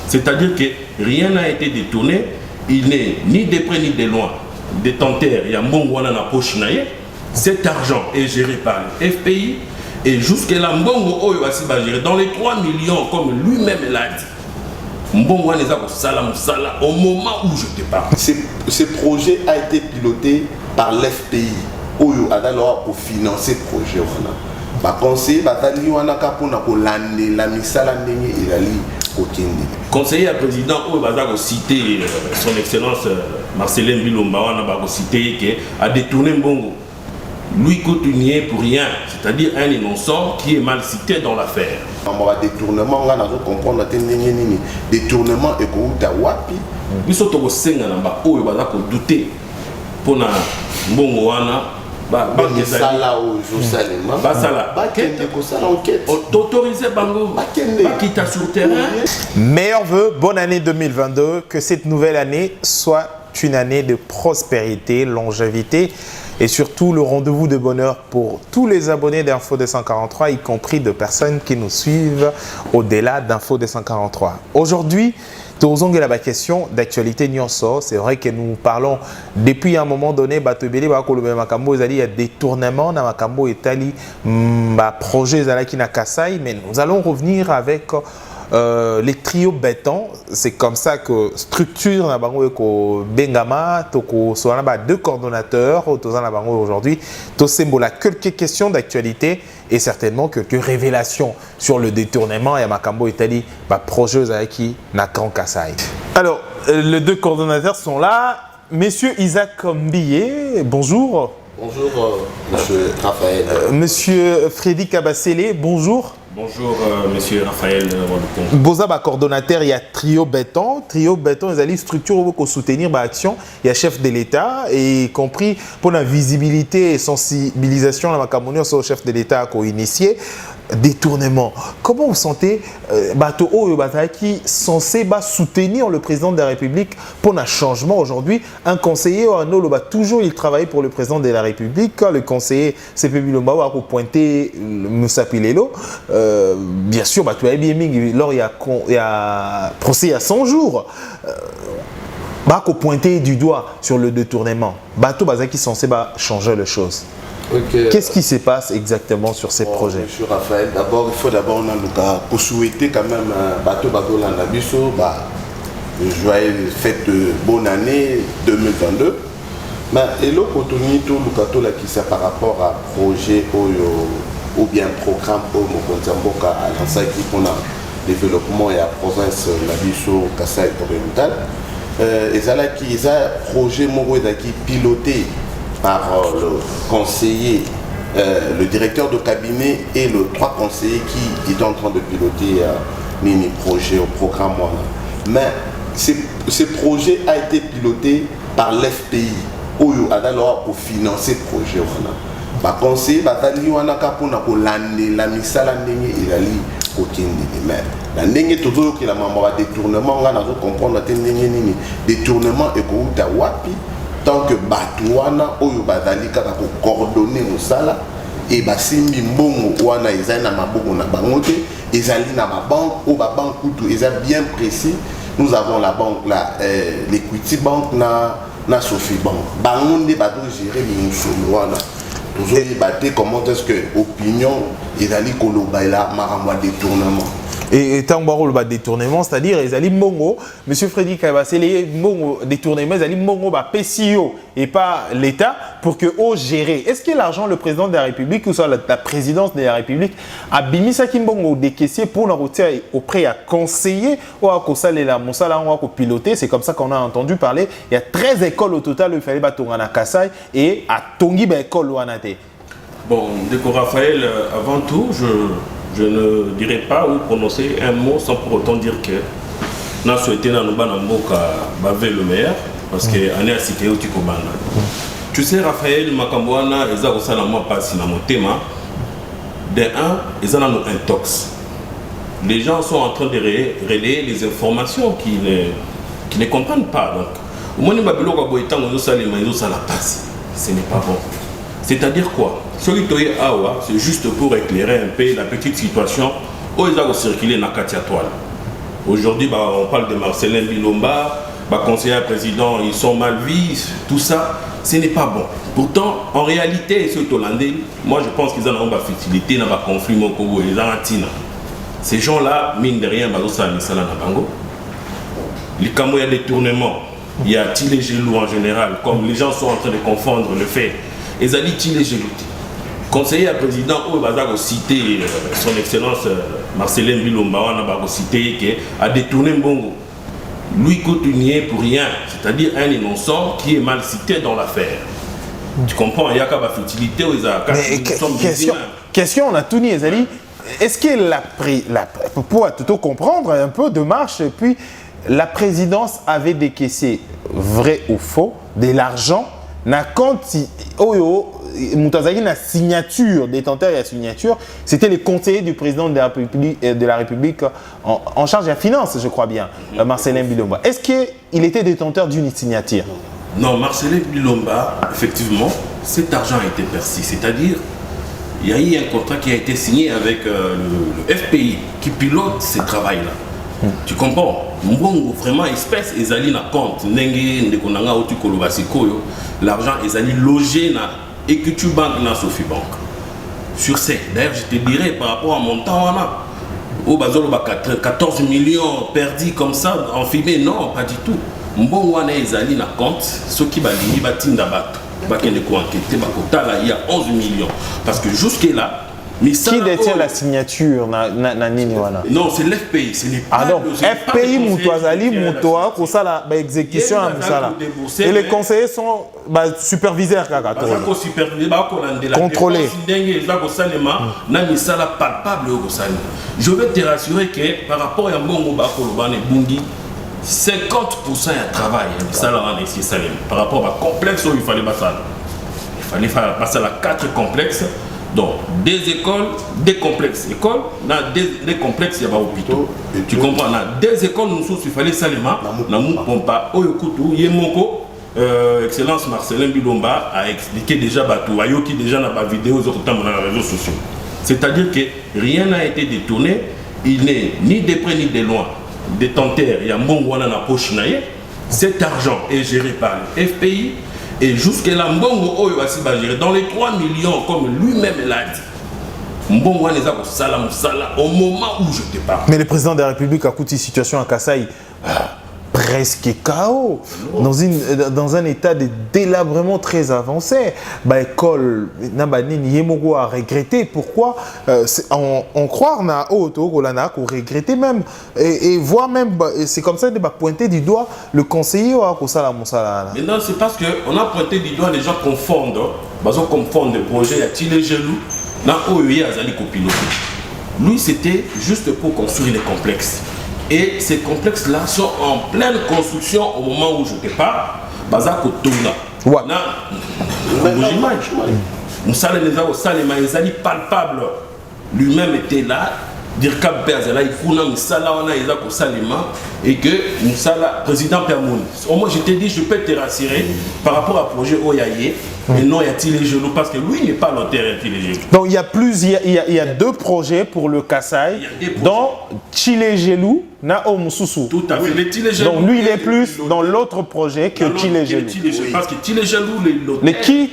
C'est-à-dire que rien n'a été détourné, il n'est ni de près ni de loin détenteur, il y a Mbongo na poche naie. Cet argent est géré par le FPI et jusque-là, Mbongo Oyo va gérer dans les 3 millions, comme lui-même l'a dit. Mbongo na sala au moment où je te parle. Ce projet a été piloté par l'FPI. Oyo adalo pour financer le projet. Ba conseiller batali wana kapona ko lande la misala ndenge ilali kokende. Conseiller à président Oyo bazako cité son excellence Marcelin Bilomba wana ba ko cité que a détourné Mbongo. Lui continuer pour rien, c'est-à-dire un innocent qui est mal cité dans l'affaire. Détournement, on a comprendre détournement et que wapi. Nous sommes au Sénégal, on va douter pour na Mbongo wana. Meilleurs vœux, bonne année 2022, que cette nouvelle année soit une année de prospérité, longévité et surtout le rendez-vous de bonheur pour tous les abonnés d'Info 243, y compris de personnes qui nous suivent au-delà d'Info 243. Aujourd'hui, la question d'actualité Nyonso, c'est vrai que nous parlons depuis un moment donné, il y a des tournements dans Makambo et Tali, projet Zalaki na Kasai, mais nous allons revenir avec les trios béton. C'est comme ça que structure na bango ko Bengama, toko soana ba 2 coordonnateurs aujourd'hui. To sembola quelques questions d'actualité et certainement quelques révélations sur le détournement et Makambo Italie, projet Zaki na Grand Kasai. Alors, les 2 coordonnateurs sont là. Monsieur Isaac Mbiyé, bonjour. Bonjour, monsieur Raphaël. Monsieur Frédéric Abassélé, bonjour. Bonjour, monsieur Raphaël Walukongo. Boza coordonnateur, il y a Trio Béton. Trio Béton, ils allaient structure pour soutenir l'action. Il y a chef de l'État, et compris pour la visibilité et sensibilisation à la Cameroun, sur le chef de l'État qui a initié. Détournement. Comment vous sentez Bato qui censé soutenir le président de la République pour un changement aujourd'hui? Un conseiller toujours il travaille pour le président de la République. Le conseiller CP Bilomba a pointé Moussa Pilelo. Bien sûr, lors il y a procès à 100 jours. Pointé du doigt sur le détournement. Bato qui censé changer les choses. Okay. Qu'est-ce qui se passe exactement sur ces projets? Monsieur Raphaël, d'abord, il faut pour souhaiter quand même Bato Landabiso, joyeux fête de bonne année 2022. Mais et le contenu tout le cateau là qui c'est par rapport à projet ou bien programme pour Mokonzamboka à l'ancien qui pour le développement et à la province Nabiso Kasai oriental. Et ça là qui est un projet qui piloté par le conseiller, le directeur de cabinet et les 3 conseillers qui étaient en train de piloter mini projet au programme. Mais ce projet a été piloté par l'FPI pour financer le projet. Le conseiller la misala ndenge ilali kokende mais la ndenge toujours que la maman détournement on a comprendre détournement et ko wapi tant que Batouana oyo bazali kaka ko coordonner musala et basimbi mbongo wana ezali na maboko na bangote ezali na ba banque ou ba banque tout ezali bien précis. Nous avons la banque là l'Equity Bank na Sophie Bank bangonde bato gérer musolo wana toujours débattre comment est-ce que opinion ezali koloba la maramwa détournement. Et tant que détournement, c'est-à-dire les ali Mongo, monsieur Frédéric Abassélé, Mongo détournement, les ali Mongo PCO et pas l'État pour que au gérer. Est-ce que l'argent le président de la République ou soit la présidence de la République a bimisa Kimbongo des caissiers pour la routière auprès à conseiller ou à conseiller la monsala ou à piloter? C'est comme ça qu'on a entendu parler. Il y a 13 écoles au total, il fallait battre à Kasai et à Tongi école ou à Nate. Bon, Déco Raphaël, avant tout, je ne dirais pas ou prononcer un mot sans pour autant dire que nous avons souhaité le meilleur parce que nous avons cité au Tikobana. Tu sais, Raphaël, Makambouana, ils ont pas si dans mon thème. De un, ils ont un intox. Les gens sont en train de relayer les informations qui ne comprennent pas. Donc, au moins, ce n'est pas bon. C'est-à-dire quoi? C'est juste pour éclairer un peu la petite situation où ils ont circulé dans Katia Toile. Aujourd'hui, on parle de Marcelin Bilomba, conseiller président, ils sont mal vus, tout ça, ce n'est pas bon. Pourtant, en réalité, ce Hollandais, moi je pense qu'ils ont une facilité dans le conflit au Congo et dans Tina. Ces gens-là, mine de rien, il y a des détournements, il y a les gelous en général, comme les gens sont en train de confondre le fait. Ils ont dit les gelous. Conseiller à président, il va citer son excellence Marcelin Bilomba, on a cité qui a détourné Mbongo. Lui continuait pour rien, c'est-à-dire un innocent qui est mal cité dans l'affaire. Tu comprends, il y a qu'à la futilité où ils ont question, on a tout dit, Ezali. Est-ce qu'il a pris, pour tout comprendre un peu de marche, et puis la présidence avait décaissé, vrai ou faux, de l'argent, n'a compte Moutazaki na signature, détenteur et la signature, c'était les conseillers du président de la République en charge de la finance, je crois bien, Marcelin Bilomba. Est-ce qu'il était détenteur d'une signature? Non, Marcelin Bilomba, effectivement, cet argent a été perçu. C'est-à-dire, il y a eu un contrat qui a été signé avec le FPI qui pilote ce travail-là. Tu comprends? Mbongo, vraiment, espèce, ils allaient na compte. L'argent, ils allaient loger na et que tu banques dans Sophie Bank. Sur ce, d'ailleurs, je te dirais par rapport à mon temps, au bazolo 14 millions perdus comme ça, en filmé, non, pas du tout. Bon, on a les compte, ceux qui balient, ils il y a 11 millions. Parce que jusque-là, qui détient la signature non, c'est l'FPI. Ce n'est pas FPI, Moutouazali, Moutoua, pour ça, la exécution à Moussala. Et les conseillers sont superviseurs. Contrôlés. Je veux te rassurer que par rapport à Mbongo Bungi, 50% de travail par rapport à complexe où il fallait passer. Il fallait passer à 4 complexes. Donc, des écoles, des complexes. Écoles, des complexes, il y a des hôpitaux. Tu comprends? Des écoles, nous il fallait salement, nous pompa, Oyokutu, Yemoko, Excellence Marcelin Bilomba a expliqué déjà Batou, Ayoki déjà n'a pas vidéo sur les réseaux sociaux. C'est-à-dire que rien n'a été détourné, il n'est ni de près ni de loin. Détenteur, il y a Mbongo na poche naïe. Cet argent est géré par le FPI. Et jusque-là, Mbongo va gérer dans les 3 millions, comme lui-même l'a dit. Mbongo n'est pas au moment où je te parle. Mais le président de la République a coûté une situation à Kasaï presque chaos, dans un état de délabrement très avancé. L'école Yemoko a regretté. Pourquoi on croit qu'on regretté même. Et voire même, c'est comme ça de pointer du doigt le conseiller au Kosala Moussala. Mais non, c'est parce qu'on a pointé du doigt, les gens confondent. Ils confondent le projet, il y a les jaloux. Lui, c'était juste pour construire les complexes. Et ces complexes-là sont en pleine construction au moment où je te parle. Bazako Tonga. Moussala les palpable. Lui-même était là. Dirkab Berzela, il faut que Moussala et que Moussala, président Permoun. Au moins, je t'ai dit, je peux te rassurer par rapport au projet Oyaye. Et non, il y a Tilé Gelou parce que lui n'est pas l'auteur Tilé Gelou. Donc il y a 2 projets pour le Kasaï, dont Tilé Gelou na Omususu. Tout à fait. Oui. Donc lui il est plus dans l'autre projet que Tilé Gelou. Parce que Tilé Gelou, qui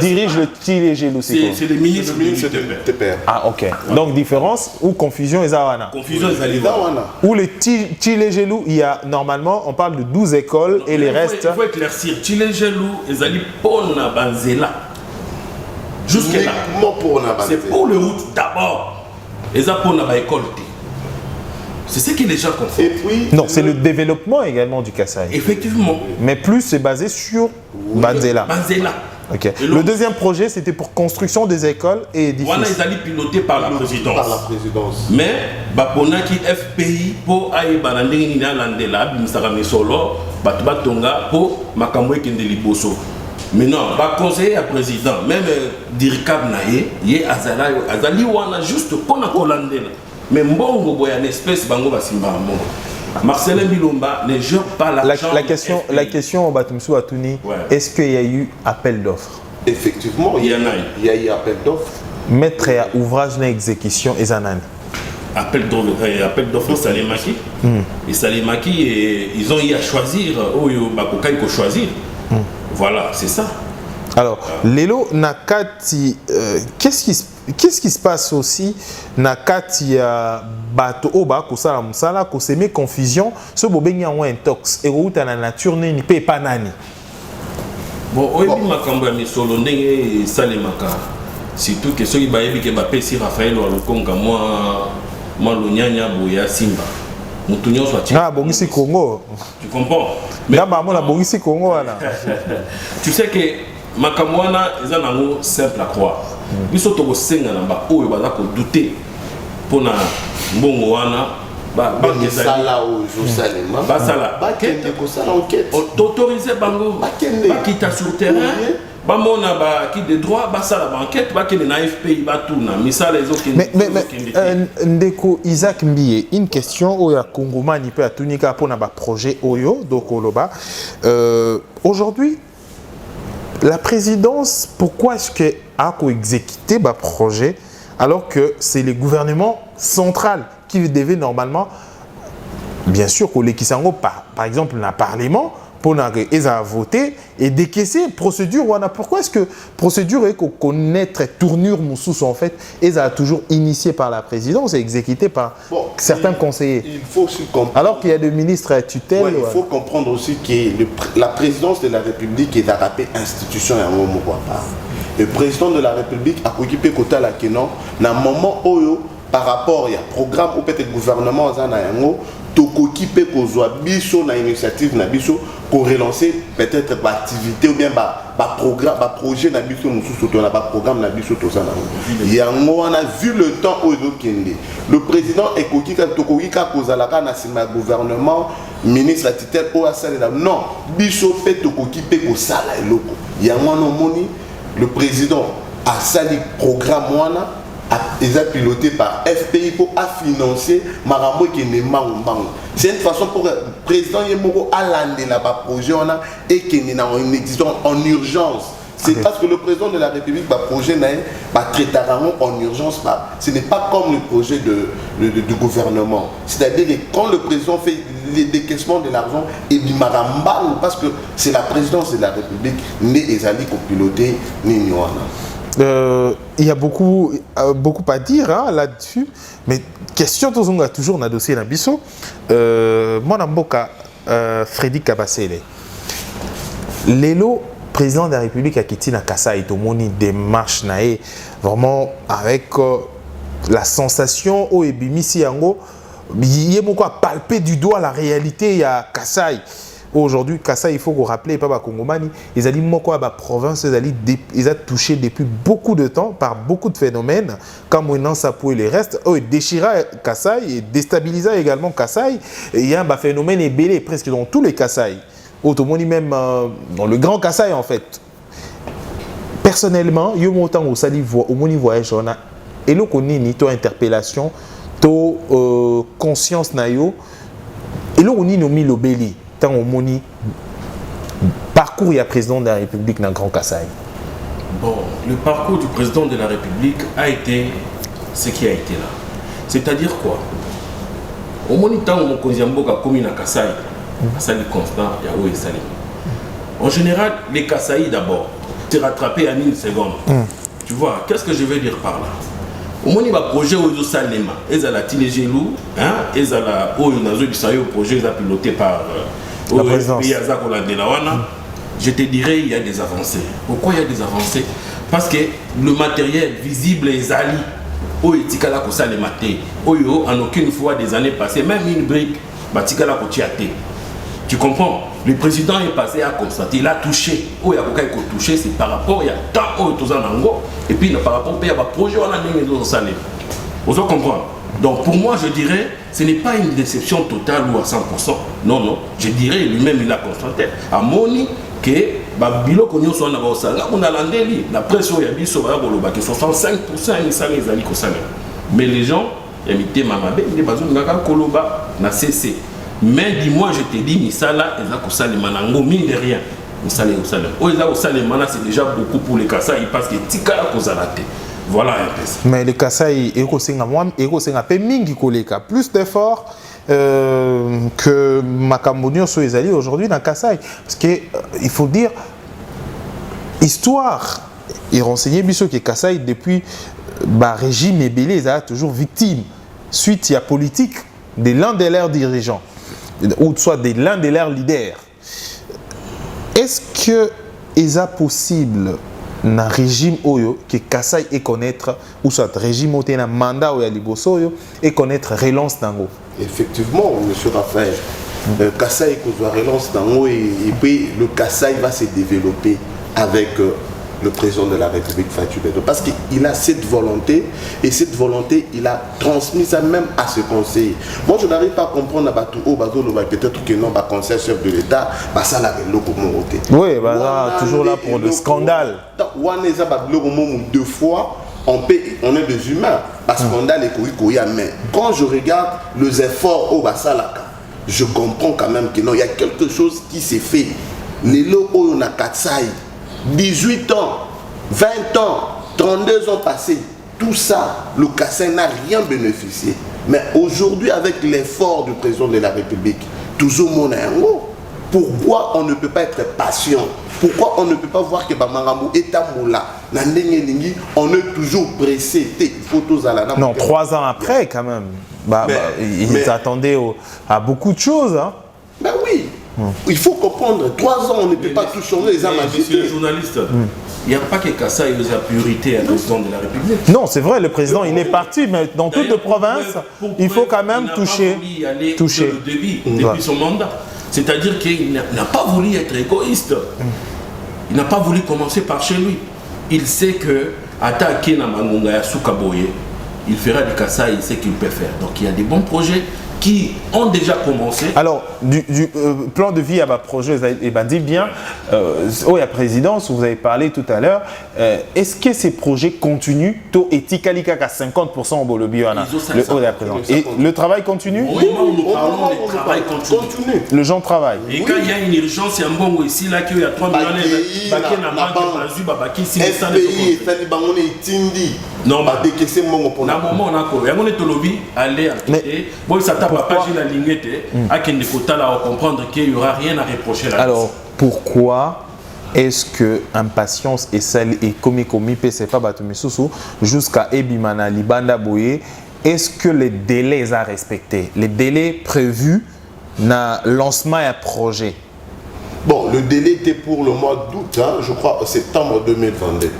dirige le Tilé Gelou? C'est le ministre de TPR. Ah ok. Donc différence ou confusion Ezawana. Confusion Ezawana. Où le Tilé Gelou, il y a normalement, on parle de 12 écoles et les restes. Il faut éclaircir. Tilé Gelou, Ezali Pona Banzela. Jusque-là. C'est pour le route d'abord. Ezali Pona Baécole. C'est ce que les gens confondent. Non, c'est le développement également du Kasaï. Effectivement. Mais plus c'est basé sur Banzela. Okay. Le deuxième projet, c'était pour construction des écoles et édifices. Voilà, ils allaient piloter par la présidence. Mais, Bapona qui FPI pour aïe balandé ni alandela, bimisara mesolo, batbatonga pour makamwe kendeli boso. Maintenant, ba conseiller à président, même Dirkab naye, yé azali wana juste kona kolandela. Mais mbongo boya une espèce bango basimba mbongo. Marcelin Bilomba ne gère pas l'argent. La question au Batumsou Atouni, est-ce qu'il y a eu appel d'offres? Effectivement, il y a eu appel d'offres. Maître à ouvrage d'exécution et Zanani. Appel d'offres, ça les maquis? Et Salimaki, ils ont eu à choisir, il faut choisir. Voilà, c'est ça. Alors, Lelo Nakati, qu'est-ce qui se passe aussi Nakati bato oba kosala musala koseme confusion ce bobengi en intox et outa na nature ni pe pas nani. Bon, oyebi makambo ya misolo ndenge salemaka. Surtout que ceux qui bayebi ke bapesi Raphaël Walukonga moi lunyanya boya Simba. Mutunyo soit ah bongisi Congo. Tu comprends? Mais là maman la bongisi Congo wana. Tu sais que makamwana eza nango simple à croire. Biso to kosenga na ba oyo baza ko douter pona mbongo wana ba sala o Josalema ba sala ba kende ko sala enquête autoriser bango ba kita sur terrain ba mona ba qui de droit ba sala ba enquête ba kende na FPI ba tout na misala ezokende. Mais ndeko Isaac Mbie, une question au ya Kongomani peut atunika pona ba projet oyo dokoloba aujourd'hui la présidence, pourquoi est-ce qu'elle a exécuté ce projet alors que c'est le gouvernement central qui devait normalement, bien sûr, par exemple, dans le Parlement, pour voter et décaisser procédure. Pourquoi est-ce que procédure est connaître tournure Moussous en fait et a toujours initié par la présidence et exécuté par certains conseillers. Il faut aussi comprendre. Alors qu'il y a des ministres à tutelle. Il faut comprendre aussi que la présidence de la République est d'arraper institution et un moment part. Le président de la République a occupé côté la Kenon dans un moment où par rapport à programme ou peut-être gouvernement tokoki pe kozwa biso na initiative na biso ko relancer peut-être ba activité ou bien ba programme ba projet na biso mususu to na ba programme na biso to ça na yango on a vu le temps au dokende le président ekoki ka tokoki ka kozala ka na sima gouvernement ministre titulaire o asala non biso pe tokoki pe ko sala eloko yango no moni le président a sali programme wana ils ont piloté par FPI pour financer Marambo qui n'est pas. C'est une façon pour le président Yemoko Alande là projet on a et qui est en existence en urgence. C'est parce que le président de la République va projet va traiter en urgence. Ce n'est pas comme le projet du gouvernement. C'est-à-dire que quand le président fait les décaissements de l'argent et du Maramba parce que c'est la présidence de la République né Ezali qui piloté Niniwana. Il y a beaucoup à dire là-dessus, mais question toujours dans le dossier Nabiso. Mon amboka Freddy Kabasele. Lelo, président de la République a quitté na Kassai, Tomoni démarche nae vraiment avec la sensation au Ebimisi Yango, il y a palper du doigt la réalité il y a Kassai. Aujourd'hui, Kassai, il faut vous rappeler, pas Kongomani, ils ont dit que la province, ils ont touché depuis beaucoup de temps par beaucoup de phénomènes, comme maintenant ça pouvait les restes, déchira Kassai et déstabilisa également Kassai. Il y a un phénomène ébélé presque dans tous les Kassai, autrement même dans le grand Kassai en fait. Personnellement, il y a autant où ça dit au moni voyage, on a et le connaît ni to interpellation, to conscience nayo, et le on y nommé l'obéli. Au moni parcours il y a président de la République dans le Grand Kassai. Bon, le parcours du président de la République a été ce qui a été là. C'est-à-dire quoi? Au moni temps où mon Koziambo a commis dans Kassai, Sali Constant, Yahoo et Salim. En général, les Kassai d'abord, c'est rattrapé à 1000 secondes. Tu vois, qu'est-ce que je veux dire par là? Au moins, il y a un projet où ils ont ils ont la Tilégelou, ils ont le projet piloté par la présidence. Je te dirais il y a des avancées. Pourquoi il y a des avancées? Parce que le matériel visible est ali. En aucune fois des années passées, même une brique, tu comprends? Le président est passé à constater, il a touché. Il a touché, c'est par rapport à tant et puis par rapport à projet, on a mis les salles. Vous comprenez? Donc pour moi, je dirais, ce n'est pas une déception totale ou à 100%. Non, non. Je dirais, lui-même, il a constaté. À Moni, que Babilo Konyo soit on a landé, la presse, il y a 65% mais les gens, imité Mamabe, ils ont Koloba, n'a cessé. Mais dis-moi, je te dis, Nisala, ils ont salé Manango, mine de rien. Nisala, c'est déjà beaucoup pour les Kassai parce que Tikala Kozalate. Voilà un peu ça. Mais les Kassai, ils ont plus d'efforts, que Makambonio soit allé aujourd'hui dans Kassai. Parce qu'il faut dire, histoire, et renseigner Bissot que Kassai, depuis le régime Ebélé, ils sont toujours victimes. Suite, il y a politique de l'un de leurs dirigeants, ou soit de l'un de leurs leaders. Est-ce que il est possible dans le régime Oyo que Kassai est connaître, ou soit le régime Oyo, un mandat Oyo Liboso et connaître relance d'ango? Effectivement, M. Raphaël, Kassai doit relance d'ango et puis le Kassai va se développer avec le président de la République, Fatou Beto, parce qu'il a cette volonté, et cette volonté, il a transmis ça même à ses conseillers. Moi, je n'arrive pas à comprendre peut-être que non, le conseil chef de l'État, ça l'a oui, toujours là pour le scandale. Deux fois, on est des humains. Le scandale est mais quand je regarde les efforts au Basalaka, je comprends quand même qu'il y a quelque chose qui s'est fait. Les lots on a Katsai, 18 ans, 20 ans, 32 ans passés, tout ça, le Kassai n'a rien bénéficié. Mais aujourd'hui, avec l'effort du président de la République, toujours mon héros, pourquoi on ne peut pas être patient? Pourquoi on ne peut pas voir que Bamarambo est à Moula? On est toujours pressé. Non, 3 ans après, quand même. Ils attendaient à beaucoup de choses. Hein. Ben oui. Il faut comprendre, 3 ans, on ne peut pas tout changer les amateurs. Monsieur le journaliste, il n'y a pas que Kassai ait la priorité à le président de la République. Non, c'est vrai, le président, il est parti, mais dans toutes les provinces, il faut quand même toucher. Le débit depuis son mandat. C'est-à-dire qu'il n'a pas voulu être égoïste. Il n'a pas voulu commencer par chez lui. Il sait que attaquer Namangunga ya Sukaboye, il fera du Kassai, il sait qu'il peut faire. Donc il y a des bons projets qui ont déjà commencé. Alors, du plan de vie à ma projet, dit bien, la présidence, vous avez parlé tout à l'heure, est-ce que ces projets continuent tôt et tikalika à 50% au Bolobioana, le haut de la présidence? Et le travail continue? Oui, nous parlons du travail continue. Le gens travaillent. Et quand il y a une urgence, il y a un bon ici, là, qu'il y a 3 millions non, bah, on a un moment, on a quoi? On est au lobby, aller à quitter. Bon, ça tape à page la ligne, à qui ne faut pas comprendre qu'il n'y aura rien à reprocher là. Alors, pourquoi est-ce que impatience et celle et komi c'est pas Batumisusu jusqu'à Ebimana Libanda Boye, est-ce que les délais à respecter, les délais prévus dans le lancement d'un projet? Bon, le délai était pour le mois d'août, hein, je crois, septembre 2022.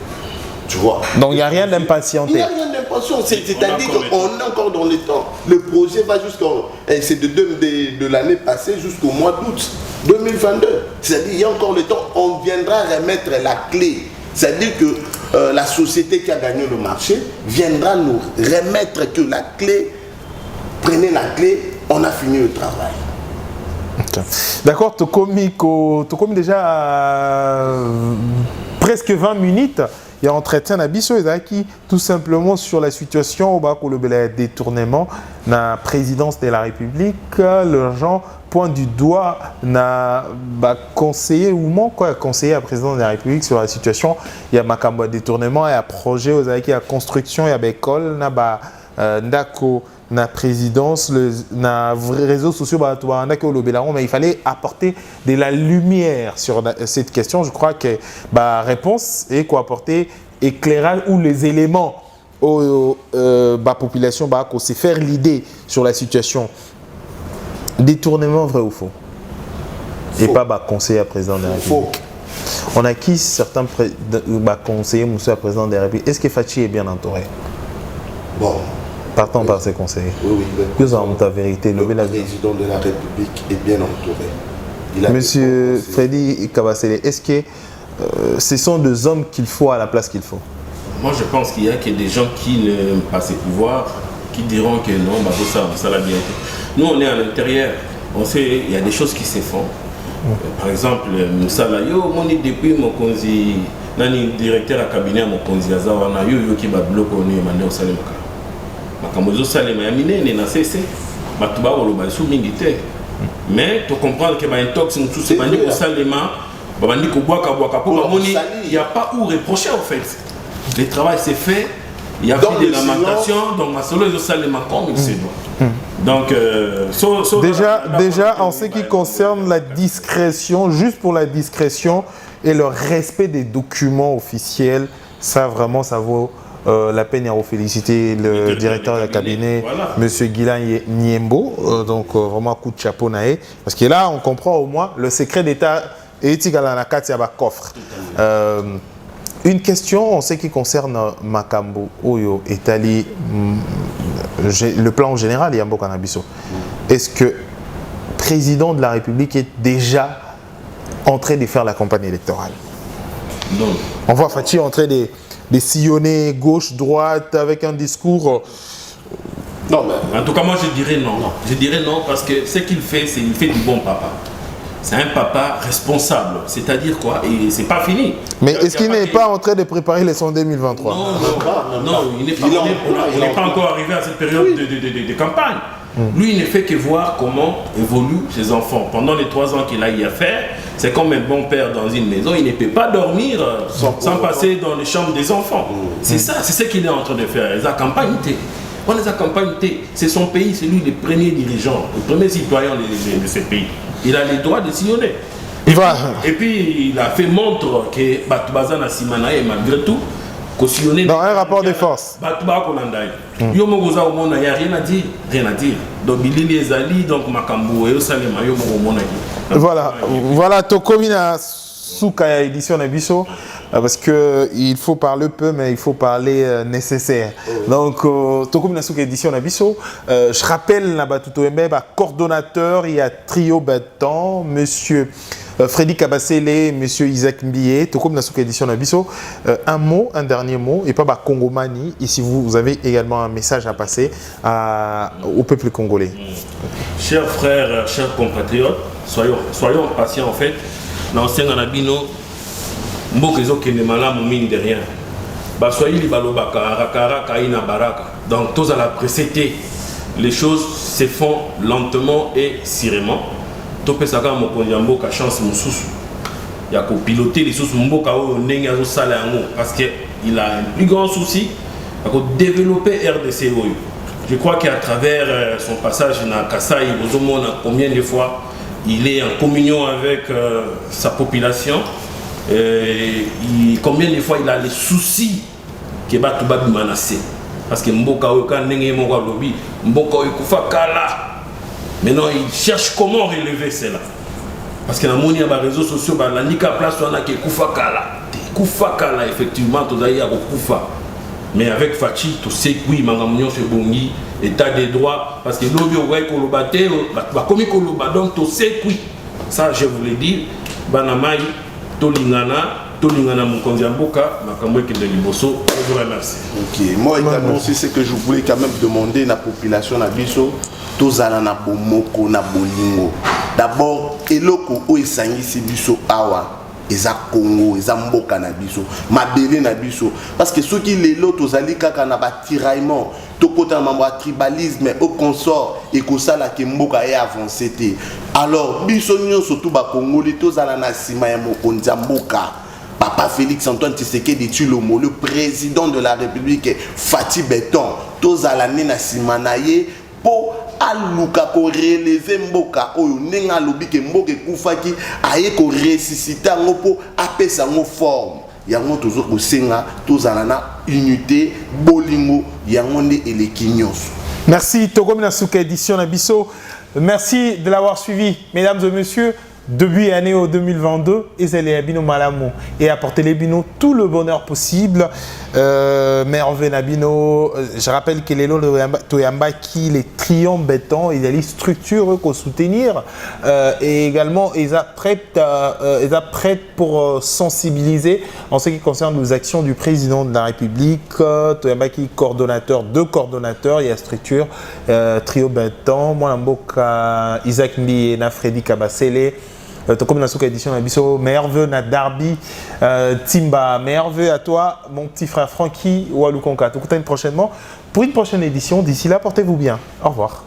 Tu vois. Donc il n'y a rien d'impatienté. Il n'y a rien d'impatience, c'est-à-dire qu'on est encore dans le temps. Le projet va jusqu'au. C'est de l'année passée jusqu'au mois d'août 2022. C'est-à-dire qu'il y a encore le temps, on viendra remettre la clé. C'est-à-dire que la société qui a gagné le marché viendra nous remettre que la clé, prenez la clé, on a fini le travail. D'accord, tu as déjà presque 20 minutes. Il y a un entretien à Bissot qui tout simplement sur la situation au le détournement dans la présidence de la République. Les gens pointent du doigt na conseiller ou mon quoi conseiller à la présidence de la République sur la situation. Il y a Makambo détournement, il y a projet aux il y a construction, il y a école, ndako na présidence, na réseaux sociaux, mais il fallait apporter de la lumière sur cette question. Je crois que la réponse est quoi apporter éclairage ou les éléments la population c'est faire l'idée sur la situation. Détournement vrai ou faux? Et pas conseiller à président de la République. On a qui certains conseillers monsieur à président de la République? Est-ce que Fachi est bien entouré? Bon. Partant par ses conseillers. Oui. Que sont ta vérité? Le président de la République est bien entouré. Monsieur Freddy Kabasele, est-ce que ce sont des hommes qu'il faut à la place qu'il faut? Moi, je pense qu'il y a que des gens qui n'aiment pas ces pouvoirs, qui diront que non, ça l'a bien été. Nous, on est à l'intérieur. On sait qu'il y a des choses qui se font. Par exemple, Moussa Layo, on est depuis mon conseil, directeur à cabinet, mon conseil Azawana, yo qui va bloquer on est mandé au Salemaka. Makamozo Salema Yamine n'est pas cessé. Matuba ou le Bassou Mingite. Mais tu comprends que un tox nous tous bandi au Salema, bandi ko boaka pour il n'y a pas où reprocher en fait. Le travail s'est fait, il y a eu des lamentations, donc ma solo est au Salema comme il se doit. Donc, déjà, en ce qui concerne la discrétion, juste pour la discrétion et le respect des documents officiels, ça vraiment, ça vaut la peine à féliciter le directeur de cabinet, voilà. M. Guilain Niembo. Donc, vraiment, coup de chapeau naé. Parce que là, on comprend au moins le secret d'État éthique à la carte, il y a un coffre. Une question en ce qui concerne Makambo, Oyo, Italie, le plan général, Yambo Kanabiso. Est-ce que le président de la République est déjà en train de faire la campagne électorale? Non. On voit Fachi en train de sillonner gauche-droite avec un discours. Non, mais en tout cas, moi je dirais non. Je dirais non parce que ce qu'il fait, c'est qu'il fait du bon papa. C'est un papa responsable, c'est-à-dire quoi? Et c'est pas fini. Mais est-ce qu'il n'est pas en train de préparer les sondages 2023? Non, il n'est pas encore arrivé à cette période de campagne. Lui, il ne fait que voir comment évoluent ses enfants. Pendant les 3 ans qu'il a eu à faire, c'est comme un bon père dans une maison, il ne peut pas dormir sans passer dans les chambres des enfants. C'est ça, c'est ce qu'il est en train de faire. Les campagnes, c'est son pays, c'est lui le premier dirigeant, le premier citoyen de ce pays. Il a le droit de sillonner. Et puis, il a fait montre que Batubazana Simanae, malgré tout, dans un rapport de force. Il n'y a rien à dire. Rien à dire. Donc, Bilili Ezali, donc Makambo et Osalema, voilà, Tokomina Soukaya édition Nabiso, parce qu'il faut parler peu, mais il faut parler nécessaire. Donc, Tokomina Soukaya édition Nabiso, je rappelle, coordonnateur, il y a Trio Battant, monsieur Freddy Kabasele, monsieur Isaac Mbié, Tokom Nasuka édition Nabiso. Un dernier mot, et pas Congomani. Ici, vous avez également un message à passer au peuple congolais. Chers frères, chers compatriotes, soyons patients en fait. Dans ce Nabino, Mbokezo Kenemala mine de rien. Soyez les balobaka, Arakara, Kaina Baraka. Donc, tous à la précédé, les choses se font lentement et sirément. Topé Saka Mokonjambo ka chance Moussous. Il y a qu'au piloter les sous Mboka ou Nengazo Salango parce qu'il a un plus grand souci à développer RDC. Je crois qu'à travers son passage dans Kassai, combien de fois il est en communion avec sa population, combien de fois il a les soucis que Batubabi menacé. Parce que Mboka ou Nenge Moka Lobby, Mboka ou Kufakala. Maintenant, il cherche comment relever cela. Parce que dans les réseaux sociaux, il y a une place où on a Kufakala, effectivement, tout ça, Kufa. Mais avec Fachi, tu sais que oui, Mangamunion, c'est Bongi, état des droits, parce que l'objet ouais kolobate, comme koloba, donc tu sais que oui. Ça, je voulais dire, Banamai, Tolingana Mukondiamboka, Makamwe Kendeliboso, je vous remercie. Ok, moi, également, c'est ce que je voulais quand même demander à la population à Bisso. Tozala na bomoko na bolingo. D'abord, eloko o esangisi biso awa, eza Congo, eza mboka na biso, mabele na biso. Parce que ceux qui les lots tozali kaka na ba tiraillement, tokota mambo tribalisme au consort et que ça la ke mboka est avancé té. Alors, biso nyo surtout ba Congolais tozala na sima ya mokonzi mboka. Papa Félix Antoine Tshisekedi Tshilombo, le président de la République, Fati Beton, tozala na sima na ye po aluka ko relever mboka oyo nenga lobike mboke kufaki aye ko ressusciter ngo po apesa ngo forme yango toujours ko senga tozala na unité bolingo yango nde eleki nyonso. Merci Tokom Nasuka édition Nabiso. Merci de l'avoir suivi mesdames et messieurs. Début année au 2022, et apporter les binos tout le bonheur possible. Merve Nabino, je rappelle que les lots de Toyamba qui les triomphes béton, il y a les structures qu'on soutenir et également ils sont prêts pour sensibiliser en ce qui concerne les actions du président de la République. Toyamba qui coordonnateur, 2 coordonnateurs, il y a structure trio béton, moi Mboka Isaac Mbi et Freddy Kabasele. Comme la Souka édition Nabiso, merveilleux na Darby, Timba, merveilleux à toi, mon petit frère Francky, Walukonka. Tout prochainement pour une prochaine édition. D'ici là, portez-vous bien. Au revoir.